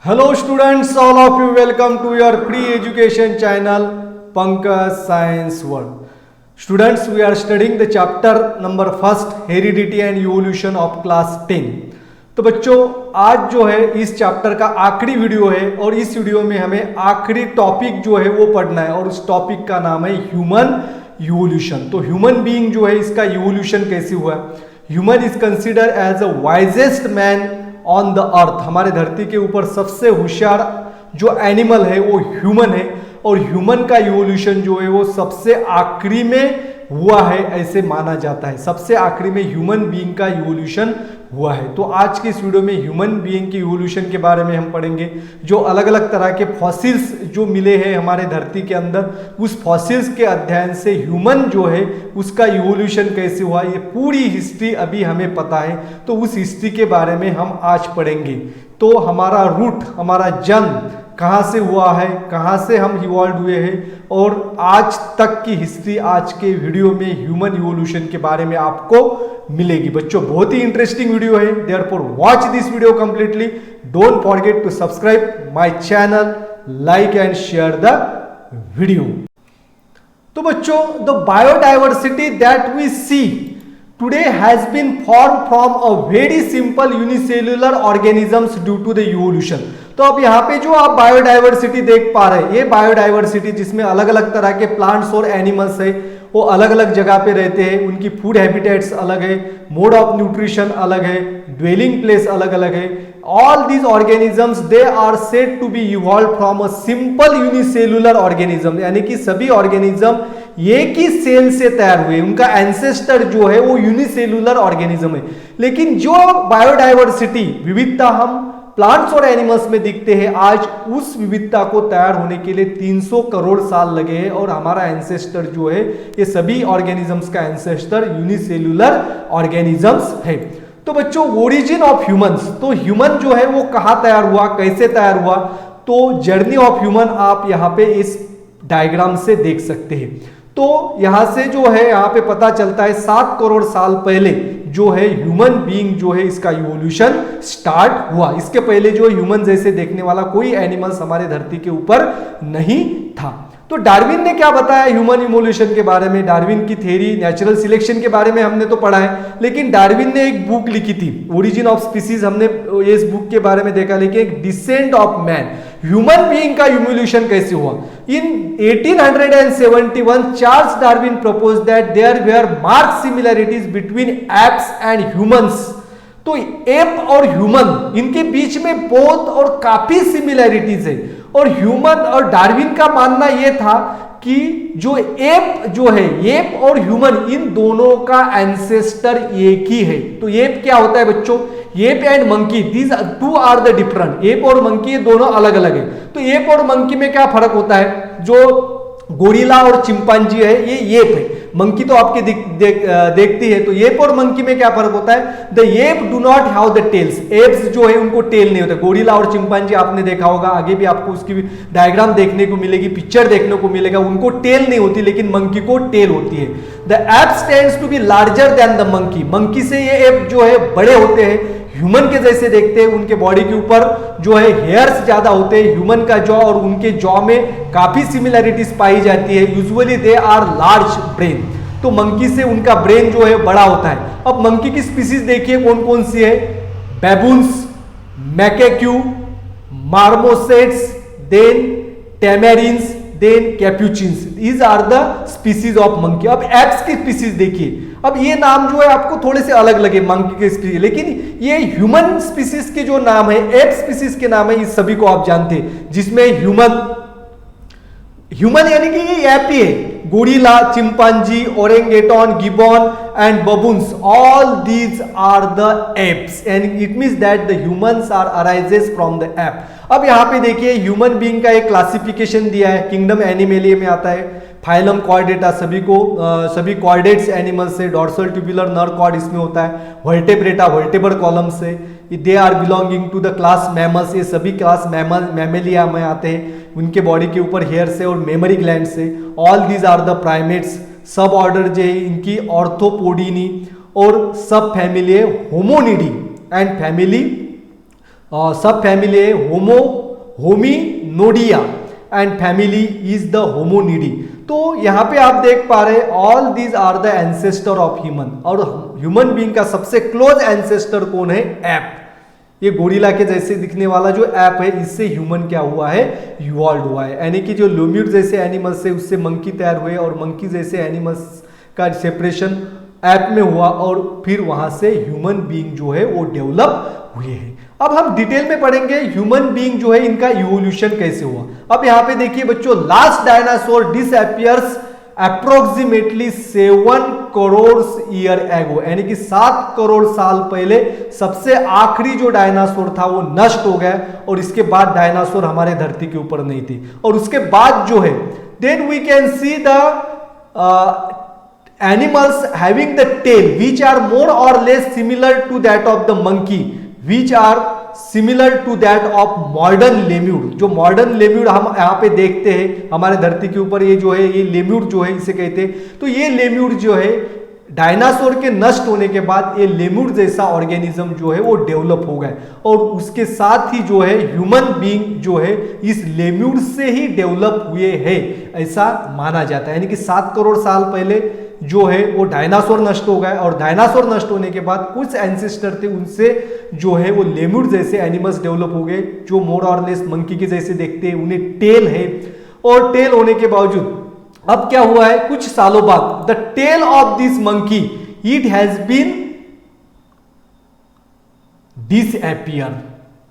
Hello students, all of you welcome to your pre-education channel Pankaj Science World. Students, we are studying the chapter number first heredity and evolution of class 10. तो बच्चों आज जो है इस chapter का आखिरी video है और इस वीडियो में हमें आखिरी टॉपिक जो है वो पढ़ना है और उस टॉपिक का नाम है ह्यूमन इवोल्यूशन। तो ह्यूमन बीइंग जो है इसका इवोल्यूशन कैसे हुआ। Human is consider as a wisest man on the earth. हमारे धरती के ऊपर सबसे होशियार जो एनिमल है वो ह्यूमन है और ह्यूमन का इवोल्यूशन जो है वो सबसे आखिरी में हुआ है ऐसे माना जाता है। सबसे आखिरी में ह्यूमन बीइंग का इवोल्यूशन हुआ है। तो आज के इस वीडियो में ह्यूमन बीइंग की इवोल्यूशन के बारे में हम पढ़ेंगे। जो अलग अलग तरह के फॉसिल्स जो मिले हैं हमारे धरती के अंदर, उस फॉसिल्स के अध्ययन से ह्यूमन जो है उसका इवोल्यूशन कैसे हुआ, ये पूरी हिस्ट्री अभी हमें पता है। तो उस हिस्ट्री के बारे में हम आज पढ़ेंगे। तो हमारा रूट, हमारा जन्म कहाँ से हुआ है, कहाँ से हम इवॉल्व हुए हैं और आज तक की हिस्ट्री आज के वीडियो में ह्यूमन इवोल्यूशन के बारे में आपको मिलेगी। बच्चों बहुत ही इंटरेस्टिंग वीडियो है, therefore watch this video completely. Don't forget to subscribe my channel, like and share the video. तो बच्चों the biodiversity that we see today has been formed from a very simple unicellular organisms due to the evolution। तो अब यहाँ पे जो आप biodiversity देख पा रहे हैं, ये बायोडाइवर्सिटी जिसमें अलग अलग तरह के प्लांट्स और एनिमल्स है, वो अलग अलग जगह पे रहते हैं, उनकी फूड हैबिटेट्स अलग है, मोड ऑफ न्यूट्रिशन अलग है, ड्वेलिंग प्लेस अलग अलग है। All these organisms they are said to be evolved from a simple unicellular organism, यानी कि सभी ऑर्गेनिज्म एक ही सेल से तैयार हुए, उनका एंसेस्टर जो है वो यूनिसेलुलर ऑर्गेनिज्म है। लेकिन जो बायोडाइवर्सिटी विविधता हम प्लांट्स और एनिमल्स में दिखते हैं, आज उस विविधता को तैयार होने के लिए 300 करोड़ साल लगे हैं और हमारा एंसेस्टर जो है ये सभी ऑर्गेनिजम्स का एंसेस्टर यूनिसेलुलर ऑर्गेनिजम्स है। तो बच्चों ओरिजिन ऑफ ह्यूमंस, तो ह्यूमन जो है वो कहां तैयार हुआ, कैसे तैयार हुआ। तो जर्नी ऑफ ह्यूमन आप यहां पे इस डायग्राम से देख सकते हैं। तो यहां से जो है यहां पे पता चलता है 7 करोड़ साल पहले जो है ह्यूमन बीइंग जो है इसका इवोल्यूशन स्टार्ट हुआ। इसके पहले जो ह्यूमन जैसे देखने वाला कोई एनिमल्स हमारे धरती के ऊपर नहीं था। तो डार्विन ने क्या बताया ह्यूमन इवोल्यूशन के बारे में। डार्विन की थ्योरी नेचुरल सिलेक्शन के बारे में हमने तो पढ़ा है, लेकिन डार्विन ने एक बुक लिखी थी ओरिजिन ऑफ स्पीसीज, हमने इस बुक के बारे में देखा। लेकिन एक descent of man, human being का इवोल्यूशन कैसे हुआ। In 1871 Charles Darwin propose that there were marked similarities between apes and humans. तो एप और ह्यूमन इनके बीच में बहुत और काफी सिमिलैरिटीज है। और ह्यूमन और डार्विन का मानना यह था कि जो एप जो है, एप और ह्यूमन इन दोनों का एंसेस्टर एक ही है। तो एप क्या होता है बच्चों, ape and monkey, these two are the different. Ape और मंकी ये दोनों अलग अलग है। तो एप और मंकी में क्या फर्क होता है, जो गोरिल्ला और चिंपांजी है ये एप है, मंकी तो आपके देखती है। तो एप और मंकी में क्या फर्क होता है, the ape do not have the tails. Apes जो है उनको टेल नहीं होता। गोरिल्ला और चिंपांजी आपने देखा होगा, आगे भी आपको उसकी डायग्राम देखने को मिलेगी, पिक्चर देखने को मिलेगा, उनको टेल नहीं होती लेकिन मंकी को टेल होती है। The ape stands to be larger than the monkey. Monkey से ये एप जो है बड़े होते हैं, ह्यूमन के जैसे देखते हैं, उनके बॉडी के ऊपर जो है हेयर्स ज्यादा होते हैं। ह्यूमन का जॉ और उनके जॉ में काफी सिमिलरिटीज पाई जाती है। Usually they are large brain, तो मंकी से उनका ब्रेन जो है बड़ा होता है। अब मंकी की स्पीसीज देखिए कौन कौन सी है, baboons, macaques, marmosets, then tamarins, then capuchins, these are the species of monkey. अब एप्स की स्पीसीज देखिए, अब ये नाम जो है आपको थोड़े से अलग लगे मंकी के स्पीसीज, लेकिन ये ह्यूमन स्पीसीज के जो नाम है, एप स्पीसीज के नाम है, इस सभी को आप जानते हैं, जिसमें ह्यूमन यानी कि ये एप ही है। Gorilla, chimpanzee, orangutan, gibbon and baboons, all these are the apes and it means that the humans are arises from the ape. अब यहाँ पे देखिए ह्यूमन बीइंग का एक क्लासिफिकेशन दिया है, किंगडम एनिमेलिया में आता है, फाइलम कॉर्डेटा, सभी कॉर्डेट्स एनिमल्स से, डॉर्सल ट्यूबुलर नर कॉर्ड इसमें होता है, वर्टेब्रेटा वर्टेब्रल कॉलम से, they are belonging to the class mammals, ये सभी क्लास मैमेलिया में आते हैं, उनके बॉडी के ऊपर हेयर से और मेमोरी ग्लैंड से। All these are the primates, sub order जो है इनकी ऑर्थोपोडिनी और sub family hominidae and family sub family है hominoidea and family is the hominidae. तो यहाँ पे आप देख पा रहे all these are the ancestor of human, और ह्यूमन बीइंग का सबसे क्लोज एंसेस्टर कौन है? एप। ये गोरिल्ला के जैसे दिखने वाला जो एप है, इससे ह्यूमन क्या हुआ है? इवॉल्व हुआ है। यानी कि जो लेम्यूर जैसे एनिमल्स है उससे मंकी तैयार हुए, और मंकी जैसे एनिमल्स का सेपरेशन ऐप में हुआ, और फिर वहां से ह्यूमन बीइंग जो है वो डेवलप हुए हैं। अब हम डिटेल में पढ़ेंगे ह्यूमन बीइंग जो है इनका इवोल्यूशन कैसे हुआ। अब यहां पे देखिए बच्चों, last dinosaur disappears approximately 7 crore year ago, यानी कि 7 करोड़ साल पहले सबसे आखिरी जो डायनासोर था वो नष्ट हो गया, और इसके बाद डायनासोर हमारे धरती के ऊपर नहीं थी। और उसके बाद जो है then we can see the animals having the tail which are more or less similar to that of the monkey, which are similar to that of modern lemur। जो मॉडर्न लेम्यूर हम यहाँ पे देखते हैं हमारे धरती के ऊपर, ये जो है ये लेम्यूर जो है इसे कहते हैं। तो ये लेम्यूर जो है डायनासोर के नष्ट होने के बाद ये लेम्यूर जैसा ऑर्गेनिज्म जो है वो डेवलप हो गए, और उसके साथ ही जो है ह्यूमन बीइंग जो है इस लेम्यूर से ही डेवलप हुए हैं, ऐसा माना जाता है। यानी कि 7 करोड़ साल पहले जो है वो डायनासोर नष्ट हो गए, और डायनासोर नष्ट होने के बाद कुछ एंसेस्टर थे उनसे जो है वो लेम्यूर जैसे एनिमल्स डेवलप हो गए, जो मोर और लेस मंकी के जैसे देखते हैं, उन्हें टेल है। और टेल होने के बावजूद अब क्या हुआ है, कुछ सालों बाद the tail of this monkey it has been disappear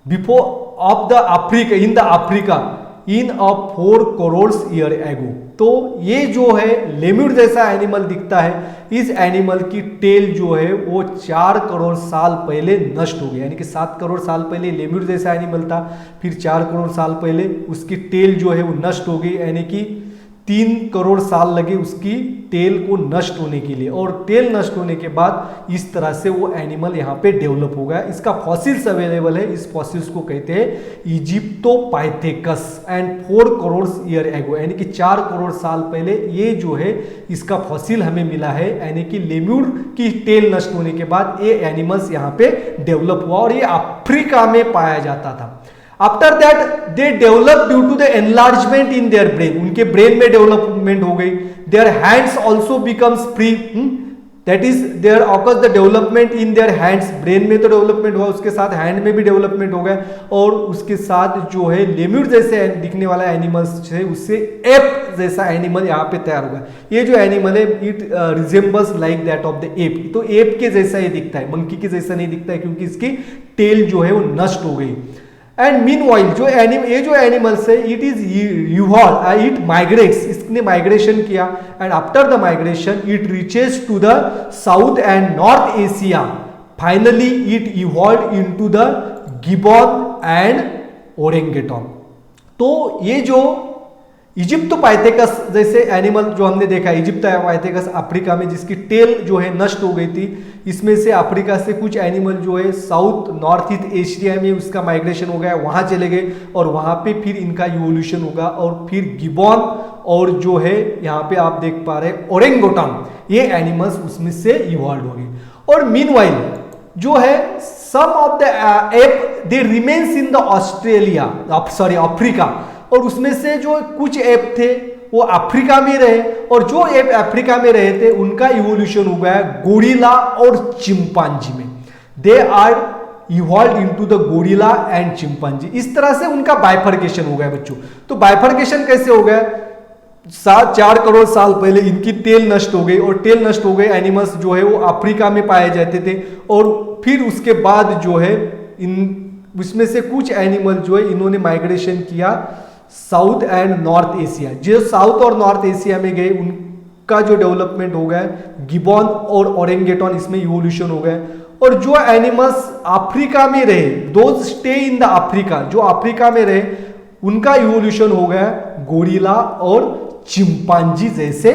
before of the Africa in the Africa in a 4 crore year ago. तो ये जो है लेम्यूर जैसा एनिमल दिखता है, इस एनिमल की टेल जो है वो 4 करोड़ साल पहले नष्ट हो गई। यानी कि 7 करोड़ साल पहले लेम्यूर जैसा एनिमल था, फिर 4 करोड़ साल पहले उसकी टेल जो है वो नष्ट हो गई, यानी कि 3 करोड़ साल लगे उसकी टेल को नष्ट होने के लिए, और टेल नष्ट होने के बाद इस तरह से वो एनिमल यहाँ पे डेवलप हो गया। इसका फॉसिल्स अवेलेबल है, इस फॉसिल्स को कहते हैं इजिप्टोपाइथेकस एंड 4 करोड़ ईयर एगो, यानी कि 4 करोड़ साल पहले ये जो है इसका फॉसिल हमें मिला है। यानी कि लेम्यूर की टेल नष्ट होने के बाद ये एनिमल्स यहाँ पे डेवलप हुआ, और ये अफ्रीका में पाया जाता था। After that they develop due to the enlargement in their brain, उनके ब्रेन में डेवलपमेंट हो गई। Their hands also becomes free, that is their occurs the development in their hands. Brain में तो डेवलपमेंट हुआ, उसके साथ हैंड में भी डेवलपमेंट हो गया, और उसके साथ जो है लेम्यूर जैसे दिखने वाला एनिमल्स है उससे एप जैसा एनिमल यहाँ पे तैयार हुआ। ये जो एनिमल है it resembles like that of the app, तो एप के जैसा ये दिखता है, मंकी के जैसा नहीं दिखता है, क्योंकि इसकी टेल जो है वो नष्ट हो गई। एंड मीनवाइल जो ये जो एनिमल्स है it is evolve, it migrates, इसने माइग्रेशन किया, and after the migration it reaches to the south and north Asia. Finally it evolve into the gibbon and orangutan. तो ये जो इजिप्टोपाइथेकस जैसे एनिमल जो हमने देखा, इजिप्टोपाइथेकस अफ्रीका में जिसकी टेल जो है नष्ट हो गई थी, इसमें से अफ्रीका से कुछ एनिमल जो है साउथ नॉर्थ ईस्ट एशिया में उसका माइग्रेशन हो गया, वहां चले गए, और वहां पे फिर इनका इवोल्यूशन होगा, और फिर गिबॉन और जो है यहाँ पे आप देख पा रहे हैं ओरेंगोटान, ये एनिमल्स उसमें से इवॉल्व हो गए। और मीनवाइल जो है some of the ape they remains in the Australia, sorry Africa, और उसमें से जो कुछ एप थे वो अफ्रीका में रहे, और जो एप अफ्रीका में रहे थे उनका इवोल्यूशन हो गया गोरिल्ला और चिंपांजी में। They are evolve into the gorilla and chimpanzee, इस तरह से उनका बाइफर्केशन हो गया बच्चों। तो बाइफर्केशन कैसे हो गया, 4 करोड़ साल पहले इनकी टेल नष्ट हो गई, और टेल नष्ट हो गए एनिमल्स जो है वो अफ्रीका में पाए जाते थे, और फिर उसके बाद जो है उसमें से कुछ एनिमल जो है इन्होंने माइग्रेशन किया साउथ एंड नॉर्थ एशिया। जो साउथ और नॉर्थ एशिया में गए उनका जो डेवलपमेंट हो गया, गिबॉन और ओरेंगेटॉन इसमें इवोल्यूशन हो गया। और जो एनिमल्स अफ्रीका में रहे, those stay in the Africa, जो अफ्रीका में रहे उनका इवोल्यूशन हो गया गोरिल्ला और चिंपांजी जैसे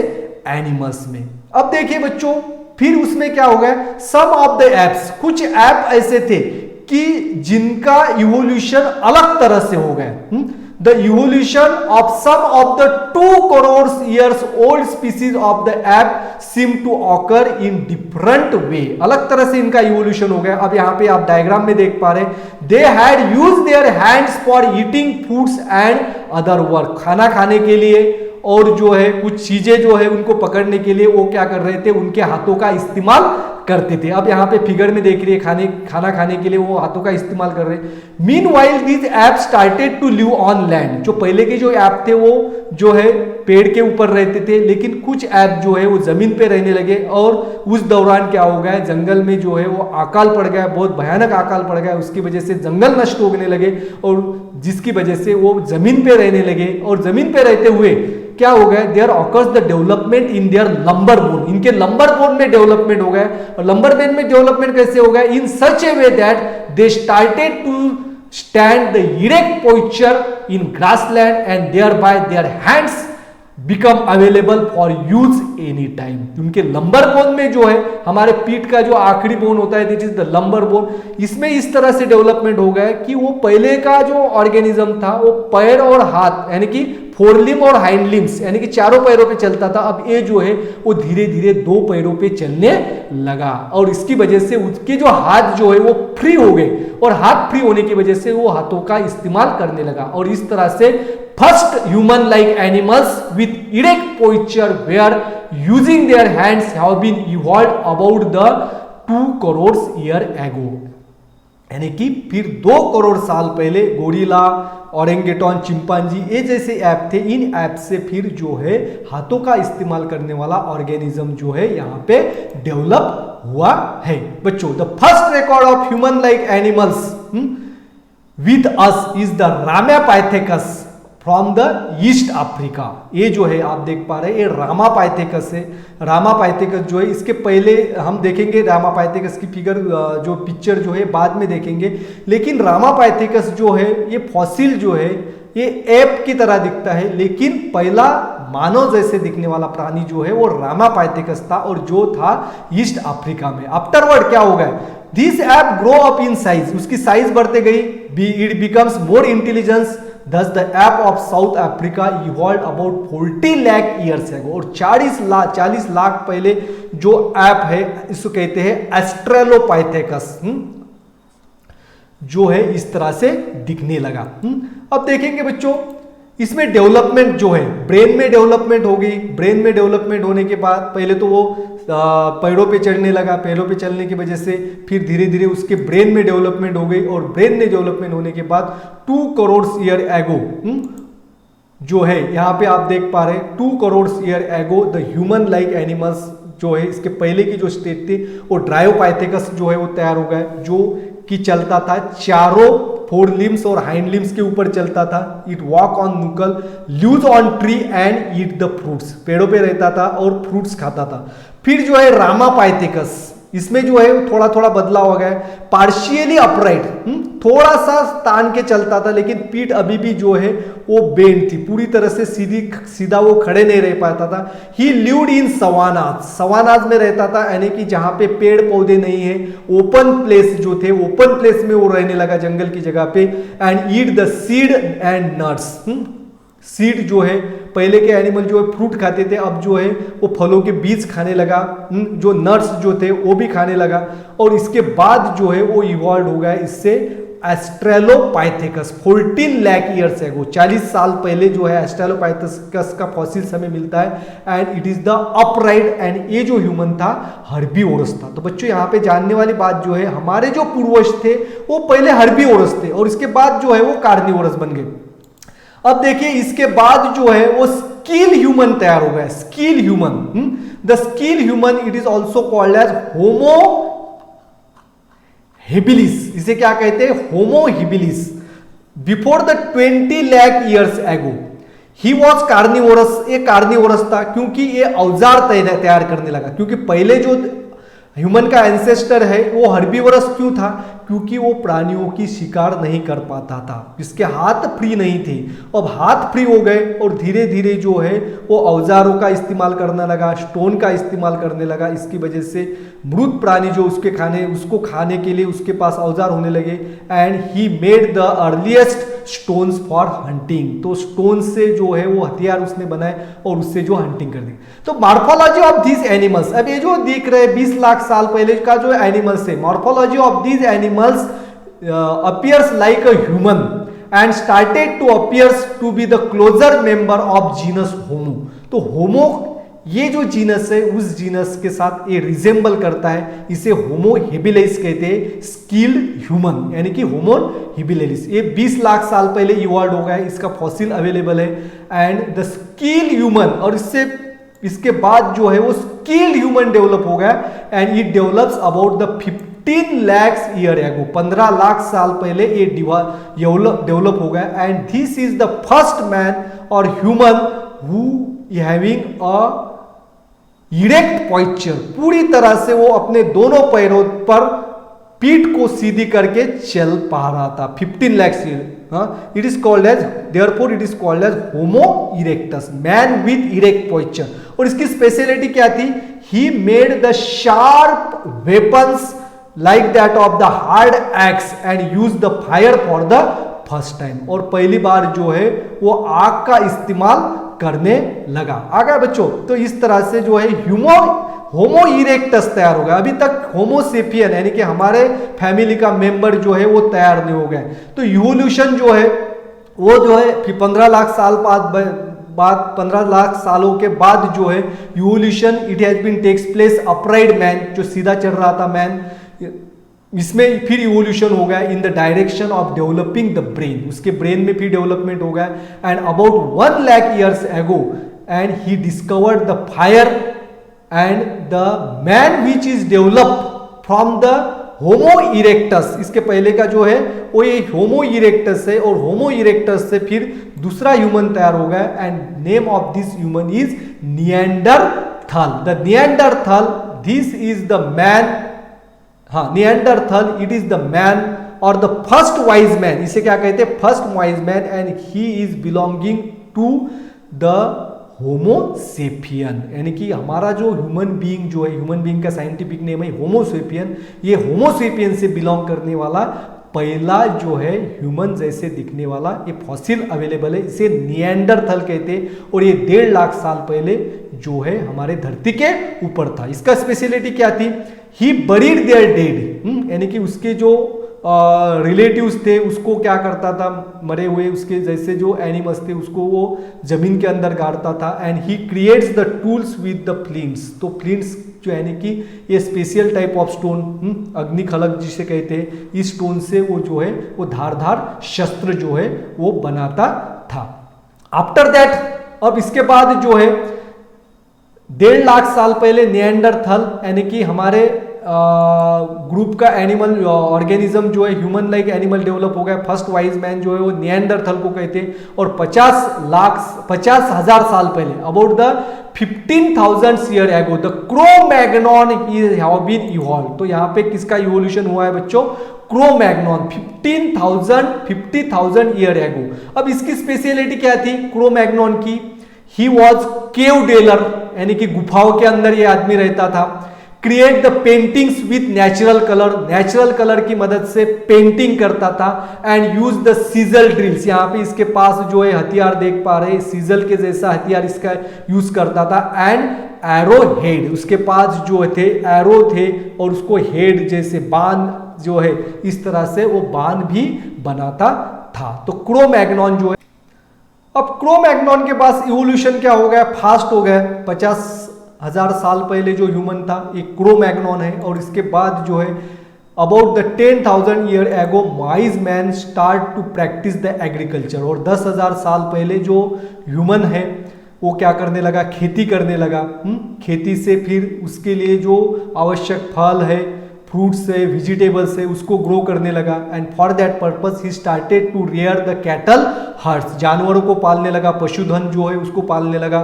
एनिमल्स में। अब देखिए बच्चों, फिर उसमें क्या हो गया, सम ऑफ द एप्स, कुछ ऐप ऐसे थे कि जिनका इवोल्यूशन अलग तरह से हो गया। The evolution of some of the 2 crore years old species of the ape seem to occur in different way. अलग तरह से इनका इवोल्यूशन हो गया। अब यहां पे आप डायग्राम में देख पा रहे हैं, they had used their hands for eating foods and other work, खाना खाने के लिए और जो है कुछ चीजें जो है उनको पकड़ने के लिए वो क्या कर रहे थे, उनके हाथों का इस्तेमाल करते थे। अब यहाँ पे फिगर में देख रही है, खाना खाने के लिए वो हाथों का इस्तेमाल कर रहे हैं। Meanwhile these ape started to live on land, जो पहले के जो ऐप थे वो जो है पेड़ के ऊपर रहते थे, लेकिन कुछ ऐप जो है वो जमीन पे रहने लगे। और उस दौरान क्या हो गया, जंगल में जो है वो अकाल पड़ गया, बहुत भयानक अकाल पड़ गया, उसकी वजह से जंगल नष्ट होने लगे और जिसकी वजह से वो जमीन पे रहने लगे। और जमीन पे रहते हुए क्या हो गया, there occurs the development in their lumbar bone, इनके लंबर बोन में डेवलपमेंट हो गया। और लंबर बोन में डेवलपमेंट कैसे हो गया, in such a way that they started to stand the erect posture in grassland and thereby their hands become available for use any time. उनके लंबर बोन में जो है, हमारे पीठ का जो आखिरी बोन होता है, this is the lumbar bone, इसमें इस तरह से डेवलपमेंट हो गया कि वो पहले का जो ऑर्गेनिज्म था वो पैर और हाथ यानी कि फोरलिम और हाइंड लिम्स यानी कि चारों पैरों पे चलता था। अब ये जो है वो धीरे धीरे 2 पैरों पे चलने लगा और इसकी वजह से उसके जो हाथ जो है वो फ्री हो गए और हाथ फ्री होने की वजह से वो हाथों का इस्तेमाल करने लगा। और इस तरह से first human like animals with erect posture were using their hands have been evolved about the 2 crore year ago, यानी कि फिर 2 करोड़ साल पहले गोरिल्ला, ओरेंगेटॉन, चिंपांजी ये जैसे ऐप थे, इन ऐप से फिर जो है हाथों का इस्तेमाल करने वाला ऑर्गेनिज्म जो है यहाँ पे डेवलप हुआ है। बच्चों, the first record of human like animals with us is the Ramapithecus from the east Africa. ये जो है आप देख पा रहे हैं, ये रामापाइथेकस है। रामापाइथेकस जो है, इसके पहले हम देखेंगे रामापाइथेकस की फिगर जो पिक्चर जो है बाद में देखेंगे, लेकिन रामापाइथेकस जो है ये फॉसिल जो है ये एप की तरह दिखता है, लेकिन पहला मानव जैसे दिखने वाला प्राणी जो है वो रामापाइथेकस था और जो था ईस्ट अफ्रीका में। आफ्टरवर्ड क्या हो गया, this app grow up in size, उसकी साइज बढ़ते गई, it becomes more intelligence. Thus the app of South Africa evolved about 40 lakh years ago। और 40 लाख पहले जो ऐप है इसको कहते हैं एस्ट्रेलोपाइथेकस, जो है इस तरह से दिखने लगा। अब देखेंगे बच्चों, इसमें डेवलपमेंट जो है ब्रेन में डेवलपमेंट हो गई। ब्रेन में डेवलपमेंट होने के बाद पहले तो वो पैरों पे चढ़ने लगा, पैरों पे चलने की वजह से फिर धीरे धीरे उसके ब्रेन में डेवलपमेंट हो गई और ब्रेन में डेवलपमेंट होने के बाद 2 करोड़ ईयर एगो जो है यहाँ पे आप देख पा रहे हैं 2 crore year ago the human like animals जो है, इसके पहले की जो स्टेट थी वो ड्रायोपाइथेकस जो है वो तैयार हो गया, जो कि चलता था चारों 4 लिम्स और हाइंड लिम्स के ऊपर चलता था। It walk on knuckle, lives on tree and eat the fruits, पेड़ों पे रहता था और फ्रूट्स खाता था। फिर जो है रामापाइथेकस, इसमें जो है थोड़ा थोड़ा बदलाव हो गया, पार्शियली अपराइट, थोड़ा सा तान के चलता था, लेकिन पीठ अभी भी जो है वो बेंड थी, पूरी तरह से सीधा वो खड़े नहीं रह पाता था। ही लिव्ड इन सवानाज, सवानाज में रहता था, यानी कि जहां पे पेड़ पौधे नहीं है, ओपन प्लेस जो थे, ओपन प्लेस में वो रहने लगा जंगल की जगह पे। And eat the seed and nuts, seed जो है पहले के एनिमल जो है फ्रूट खाते थे, अब जो है वो फलों के बीज खाने लगा, जो नट्स जो थे वो भी खाने लगा। और इसके बाद जो है वो इवॉल्व हो गया इससे एस्ट्रेलोपाइथेकस 14 लाख ईयर्स एगो, 40 साल पहले जो है एस्ट्रेलोपाइथेकस का फॉसिल्स हमें मिलता है। And it is the upright, and ये जो ह्यूमन था हर्बीवोरस था। तो बच्चों यहाँ पे जानने वाली बात जो है, हमारे जो पूर्वज थे वो पहले हर्बीवोरस थे और इसके बाद जो है वो कार्निवोरस बन गए। अब देखिए इसके बाद जो है वो स्किल ह्यूमन तैयार हो गया, skill human. The skill human it is also called as Homo habilis, इसे क्या कहते हैं, Homo habilis. Before the 20 lakh years ago he was carnivorous, ये कार्निवोरस था क्योंकि ये औजार तैयार करने लगा। क्योंकि पहले जो ह्यूमन का एंसेस्टर है वो हर्बीवोरस क्यों था, क्योंकि वो प्राणियों की शिकार नहीं कर पाता था, इसके हाथ फ्री नहीं थे। अब हाथ फ्री हो गए और धीरे धीरे जो है वो औजारों का इस्तेमाल करने लगा, स्टोन का इस्तेमाल करने लगा। इसकी वजह से मृत प्राणी जो उसको खाने के लिए उसके पास औजार होने लगे। And he made the earliest stones for hunting, तो स्टोन से जो है वो हथियार उसने बनाए और उससे जो हंटिंग कर दी। तो मॉर्फोलॉजी ऑफ दीज एनिमल्स, अब ये जो दिख रहे 20 लाख साल पहले का जो एनिमल्स है, morphology of these animals appears like a human and started to appears to be the closer member of genus Homo। तो होमो ये जो जीनस है उस जीनस के साथ ये रिजेंबल करता है, इसे होमो हेबिलिस कहते हैं, स्किल्ड ह्यूमन यानी कि होमो हेबिलिस। ये 20 लाख साल पहले इवॉल्व हो गया है, इसका फॉसिल अवेलेबल है। एंड द स्किल्ड ह्यूमन, और इसके बाद जो है वो स्किल्ड ह्यूमन डेवलप हो गया and it develops about the 15 lakhs year ago, 15 lakh साल पहले ये डेवलप हो गया। And this is the first man और human who having a erect posture, पूरी तरह से वो अपने दोनों पैरों पर पीठ को सीधी करके चल पा रहा था 15 lakhs year. It is called as, therefore it is called as homo erectus, man with erect posture. और इसकी स्पेशलिटी क्या थी? He made the sharp weapons like that of the hard axe and use the fire for the first time। और पहली बार जो है वो आग का इस्तेमाल करने लगा। आ गया बच्चों? तो इस तरह से जो है होमो इरेक्टस तैयार हो गया। अभी तक होमो सेपियन यानी कि हमारे फैमिली का मेंबर जो है वो तैयार नहीं हो गया। तो इवोल्यूशन जो है वो जो है 15 लाख साल बाद 15 लाख सालों के बाद जो है evolution it has been takes place upright man, जो सीधा चल रहा था मैन, इसमें फिर इवोल्यूशन हो गया in the direction of developing the brain, उसके ब्रेन में फिर डेवलपमेंट हो गया। एंड अबाउट 1 लाख ईयर्स एगो and he discovered the fire and the man which is develop from the homo erectus. इसके पहले का जो है वो ये होमो इरेक्टस है और होमो इरेक्टस से फिर दूसरा ह्यूमन तैयार हो गया and name of this human is Neanderthal. The Neanderthal, this is the man, हाँ Neanderthal, it is the man और द फर्स्ट वाइज मैन, इसे क्या कहते हैं? First wise man. And he is belonging to the Homo sapien, यानी कि हमारा जो ह्यूमन बीइंग जो है, ह्यूमन बीइंग का साइंटिफिक नेम है होमो सेपियन, ये होमो सेपियन से बिलोंग करने वाला पहला जो है ह्यूमन जैसे दिखने वाला ये फॉसिल अवेलेबल है, इसे निएंडरथल कहते हैं। और ये 1.5 लाख साल पहले जो है हमारे धरती के ऊपर था। इसका स्पेशलिटी क्या थी? ही बरीड देयर डेड, यानी कि उसके जो रिलेटिव्स थे उसको क्या करता था, मरे हुए उसके जैसे जो एनिमल्स थे उसको वो जमीन के अंदर गाड़ता था। And he creates the tools with the flints, तो फ्लिंट्स जो यानी कि ये स्पेशल टाइप ऑफ स्टोन, अग्निखलक जिसे कहते हैं, इस स्टोन से वो जो है वो धारदार शस्त्र जो है वो बनाता था। आफ्टर दैट, अब इसके बाद जो है 1.5 लाख साल पहले निएंडरथल यानी कि हमारे ग्रुप का एनिमल ऑर्गेनिज्म जो है ह्यूमन लाइक एनिमल डेवलप हो गया। फर्स्ट वाइज मैन जो है वो निएंडरथल को कहते हैं। और 50,000 साल पहले, about the 15,000 year ago, the Cro-Magnon have been evolve. तो यहाँ पे किसका इवोल्यूशन हुआ है बच्चों? Crow-Magnon, 50,000 year ago. अब इसकी स्पेशलिटी क्या थी क्रो-मैग्नॉन की? ही वॉज केव डेलर, यानी कि गुफाओं के अंदर ये आदमी रहता था। Create the paintings with natural colour, natural colour की मदद से पेंटिंग करता था। एंड यूज द सीजल ड्रिल्स, यहाँ पे इसके पास जो है हथियार देख पा रहे हैं, सीजल के जैसा हथियार इसका यूज करता था। एंड एरो हेड, उसके पास जो थे एरो थे और उसको हेड जैसे बाण जो है इस तरह से वो बाण भी बनाता था। तो क्रो-मैग्नॉन जो है, अब क्रो-मैग्नॉन के पास इवोल्यूशन क्या हो गया? फास्ट हो गया। 50,000 साल पहले जो ह्यूमन था ये क्रो-मैग्नॉन है। और इसके बाद जो है about the 10,000 year ago wise man start to practice the agriculture. और 10,000 साल पहले जो ह्यूमन है वो क्या करने लगा? खेती करने लगा। खेती से फिर उसके लिए जो आवश्यक फल है, फ्रूट्स है, वेजिटेबल्स है, उसको ग्रो करने लगा। And for that purpose he started to rear the cattle herds, जानवरों को पालने लगा, पशुधन जो है उसको पालने लगा।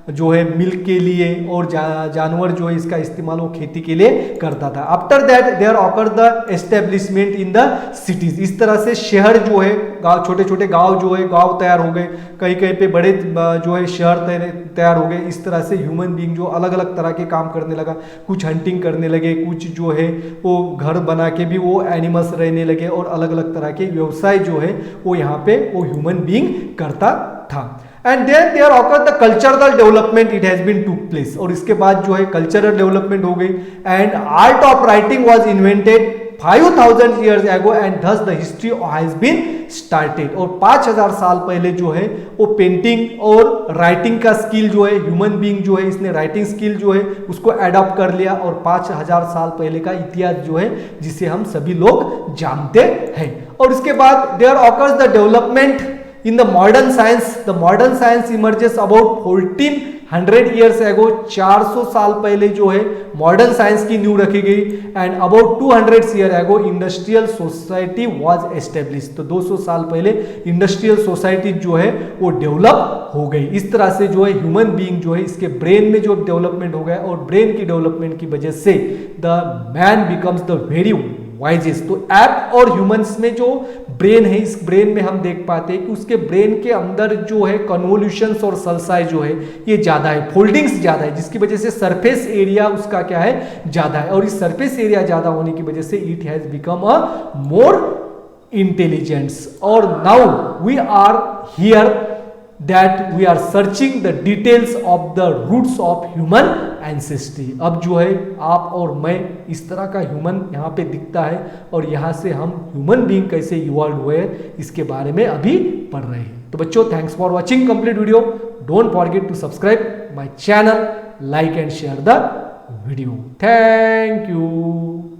जो है मिल्क के लिए, और जानवर जो है इसका इस्तेमाल वो खेती के लिए करता था। After that there occur the establishment in the cities, इस तरह से शहर जो है, गाँव, छोटे छोटे गाँव जो है, गाँव तैयार हो गए, कहीं कहीं पे बड़े जो है शहर तैयार हो गए। इस तरह से ह्यूमन बीइंग जो अलग अलग तरह के काम करने लगा, कुछ हंटिंग करने लगे, कुछ जो है वो घर बना के भी वो एनिमल्स रहने लगे, और अलग अलग तरह के व्यवसाय जो है वो यहाँ पे वो ह्यूमन बीइंग करता था। And then there occur the cultural development it has been took place, और इसके बाद जो है कल्चरल डेवलपमेंट हो गई, and art of writing was invented 5000 years ago and thus the history has been started। और 5000 साल पहले जो है वो पेंटिंग और राइटिंग का स्किल जो है, ह्यूमन बीइंग जो है इसने राइटिंग स्किल जो है उसको अडॉप्ट कर लिया, और 5000 साल पहले का इतिहास जो है जिसे हम सभी लोग जानते हैं। और इसके बाद there occurs the development in the modern science, the modern science emerges about 1400 years ago, 400 साल पहले जो है मॉडर्न साइंस की नींव रखी गई, and about 200 years ago industrial society was establish, तो 200 साल पहले इंडस्ट्रियल सोसाइटी जो है वो डेवलप हो गई। इस तरह से जो है ह्यूमन बीइंग जो है इसके ब्रेन में जो डेवलपमेंट हो गया, और ब्रेन की डेवलपमेंट की वजह से the man becomes the very wisest. तो ऐप और ह्यूमंस में जो ब्रेन है, इस ब्रेन में हम देख पाते हैं कि उसके ब्रेन के अंदर जो है कन्वोल्यूशंस और सल्साई जो है ये ज्यादा है, फोल्डिंग्स ज्यादा है, जिसकी वजह से सरफेस एरिया उसका क्या है, ज्यादा है, और इस सरफेस एरिया ज्यादा होने की वजह से it has become a more intelligence. और now we are here that we are searching the details of the roots of human ancestry। अब जो है आप और मैं इस तरह का ह्यूमन यहाँ पे दिखता है, और यहाँ से हम ह्यूमन बीइंग कैसे इवॉल्व हुए इसके बारे में अभी पढ़ रहे हैं। तो बच्चों, thanks for watching complete video. Don't forget to subscribe my channel, like and share the video. Thank you.